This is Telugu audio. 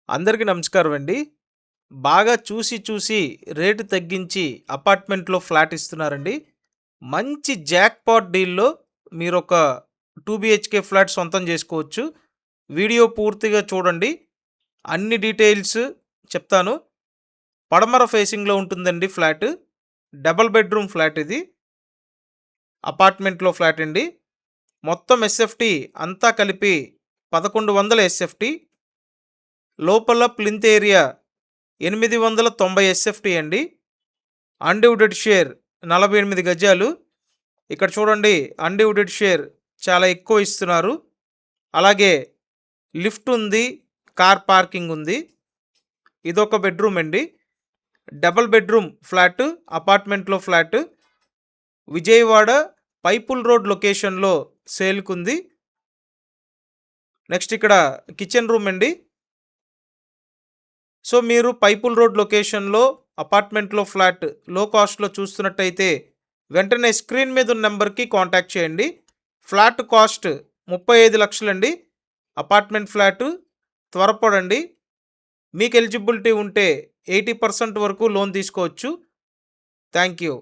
అందరికీ నమస్కారం అండి. బాగా చూసి చూసి రేటు తగ్గించి అపార్ట్మెంట్‌లో ఫ్లాట్ ఇస్తున్నారండి. మంచి జాక్‌పాట్ డీల్‌లో మీరొక 2 బీహెచ్‌కే ఫ్లాట్ సొంతం జేసుకోవచ్చు. వీడియో పూర్తిగా చూడండి. అన్ని డీటెయిల్స్ చెప్తాను. పడమర ఫేసింగ్‌లో ఉంటుందండి ఫ్లాటు. డబుల్ బెడ్‌రూమ్ ఫ్లాట్ ఇది. అపార్ట్మెంట్‌లో ఫ్లాట్ అండి. మొత్తం ఎస్ఎఫ్‌టి అంతా కలిపి 1100 ఎస్ఎఫ్‌టి. లోపల ప్లింత్ ఏరియా 890 ఎస్ఎఫ్‌టి అండి. అన్‌డివైడెడ్ షేర్ 48 గజాలు. ఇక్కడ చూడండి, అన్‌డివైడెడ్ షేర్ చాలా ఎక్కువ ఇస్తున్నారు. అలాగే లిఫ్ట్ ఉంది. కార్ పార్కింగ్ ఉంది. ఇదొక బెడ్‌రూమ్ అండి. డబుల్ బెడ్‌రూమ్ ఫ్లాట్ అపార్ట్మెంట్‌లో ఫ్లాట్. విజయవాడ పైపుల్ రోడ్ లొకేషన్‌లో సేల్‌కుంది. నెక్స్ట్ ఇక్కడ కిచెన్ రూమ్ అండి. సో, మీరు పైపుల్ రోడ్ లొకేషన్‌లో అపార్ట్మెంట్‌లో ఫ్లాట్ లో కాస్ట్‌లో చూస్తున్నట్టయితే వెంటనే స్క్రీన్ మీద ఉన్న నంబర్‌కి కాంటాక్ట్ చేయండి. ఫ్లాట్ కాస్ట్ 35 లక్షలండి. Apartment flat. త్వరపడండి. మీకు ఎలిజిబిలిటీ ఉంటే 80% వరకు లోన్ తీసుకోవచ్చు. Thank you.